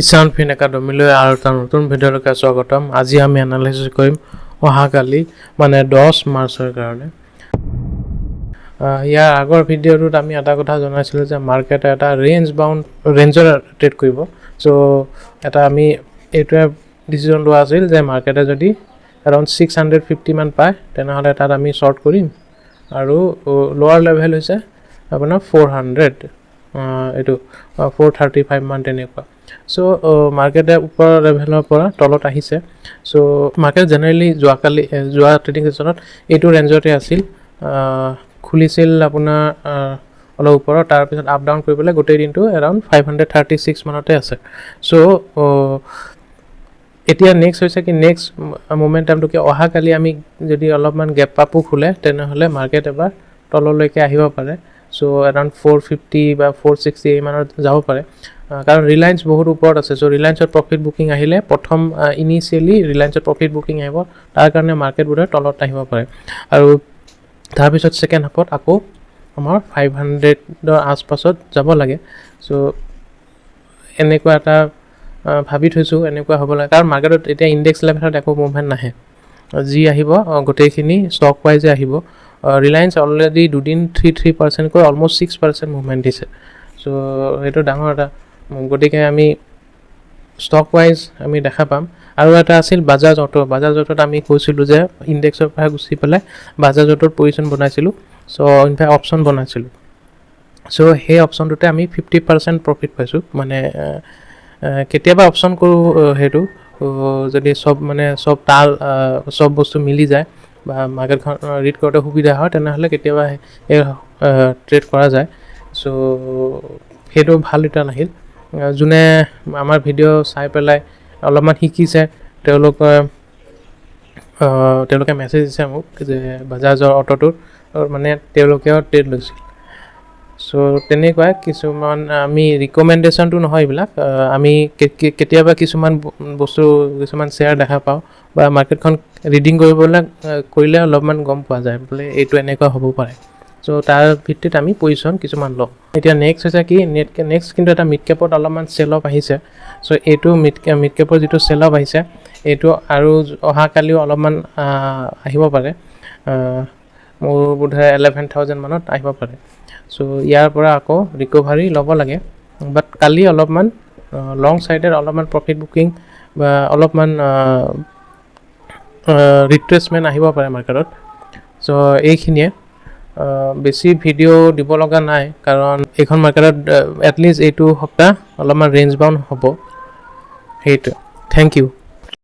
ইছান ফিন একাডেমীলৈ আৰু এটা নতুন ভিডিঅ'লৈকে স্বাগতম। আজি আমি এনালাইচিছ কৰিম অহাকালি মানে 10 মাৰ্চৰ কাৰণে। ইয়াৰ আগৰ ভিডিঅ'টোত আমি এটা কথা জনাইছিলোঁ যে মাৰ্কেটে এটা ৰেঞ্জৰ ট্ৰেড কৰিব। চ' এটা আমি এইটোৱে ডিচিজন লোৱা আছিল যে মাৰ্কেটে যদি এৰাউণ্ড 650 মান পায় তেনেহ'লে তাত আমি শ্বৰ্ট কৰিম আৰু লোৱাৰ লেভেল হৈছে আপোনাৰ 400 এইটো 435 মান তেনেকুৱা। চ' মাৰ্কেটে ওপৰৰ লেভেলৰ পৰা তলত আহিছে। চ' মাৰ্কেট জেনেৰেলি যোৱা ট্ৰেডিং ছেশ্যনত এইটো ৰেঞ্জতে আছিল, খুলিছিল আপোনাৰ অলপ ওপৰত, তাৰপিছত আপ ডাউন কৰি পেলাই গোটেই দিনটো এৰাউণ্ড 536 মানতে আছে। চ' এতিয়া নেক্সট হৈছে কি নেক্সট মোমেণ্টামটোকে অহাকালি আমি যদি অলপমান গেপ আপো খোলে তেনেহ'লে মাৰ্কেট এবাৰ তললৈকে আহিব পাৰে। চ' এৰাউণ্ড 450 বা 460 এইমানত যাব পাৰে, কাৰণ ৰিলায়েন্স বহুত ওপৰত আছে। চ' ৰিলায়েন্সত প্ৰফিট বুকিং আহিলে প্ৰথম ইনিচিয়েলি ৰিলায়েন্সত প্ৰফিট বুকিং আহিব, তাৰ কাৰণে মাৰ্কেট বোধহয় তলত আহিব পাৰে আৰু তাৰপিছত ছেকেণ্ড হাফত আকৌ আমাৰ 500ৰ আছপাছত যাব লাগে। চ' এনেকুৱা এটা ভাবি থৈছোঁ, এনেকুৱা হ'ব লাগে, কাৰণ মাৰ্কেটত এতিয়া ইণ্ডেক্স লেভেলত একো মুভমেণ্ট নাহে, যি আহিব গোটেইখিনি ষ্টক ৱাইজে আহিব। ৰিলায়েন্স অলৰেডি দুদিন 3% অলমষ্ট 6% মুভমেণ্ট দিছে। চ' সেইটো ডাঙৰ এটা, গতিকে আমি ষ্টক ৱাইজ আমি দেখা পাম। আৰু এটা আছিল বাজাজ অটোত আমি কৈছিলোঁ যে ইণ্ডেক্সৰ পৰা গুচি পেলাই বাজাজ অটোৰ পজিশ্যন বনাইছিলোঁ। চ' ইনফেক্ট অপশ্যন বনাইছিলোঁ। চ' সেই অপশ্যনটোতে আমি 50% প্ৰফিট পাইছোঁ। মানে কেতিয়াবা অপশ্যন কৰোঁ সেইটো যদি চব বস্তু মিলি যায় বা মাৰ্কেটখন ৰিড কৰোঁতে সুবিধা হয় তেনেহ'লে কেতিয়াবা এই ট্ৰেড কৰা যায়। চ' সেইটো ভাল ৰিটাৰ্ণ আহিল। যোনে আমাৰ ভিডিঅ' চাই পেলাই অলপমান শিকিছে তেওঁলোকে মেছেজ দিছে মোক যে বাজাজৰ অটোটোৰ মানে তেওঁলোকেও ট্ৰেড লৈছিল। চ' তেনেকুৱাই কিছুমান আমি ৰিকমেণ্ডেশ্যনটো নহয় এইবিলাক, আমি কেতিয়াবা কিছুমান শ্বেয়াৰ দেখা পাওঁ বা মাৰ্কেটখন ৰিডিং কৰিলে অলপমান গম পোৱা যায় বোলে এইটো এনেকুৱা হ'ব পাৰে। চ' তাৰ ভিত্তিত আমি পজিশ্যন কিছুমান লওঁ। এতিয়া নেক্সট হৈছে কি নেক্সট কিন্তু এটা মিড কেপত অলপমান চেল অফ আহিছে। চ' এইটো মিড কেপৰ যিটো চেল অফ আহিছে এইটো আৰু অহাকালিও অলপমান আহিব পাৰে, মোৰ বোধহয় 11,000 মানত আহিব পাৰে। চ' ইয়াৰ পৰা আকৌ ৰিকভাৰী ল'ব লাগে, বাট কালি অলপমান লং চাইডত অলপমান প্ৰফিট বুকিং বা অলপমান ৰিট্ৰেচমেণ্ট আহিব পাৰে মাৰ্কেটত। চ' এইখিনিয়ে, বেছি ভিডিঅ' দিব লগা নাই, কাৰণ এইখন মাৰ্কেটত এটলিষ্ট এইটো সপ্তাহ অলপমান ৰেঞ্জ বাউণ্ড হ'ব। সেইটোৱে, থেংক ইউ।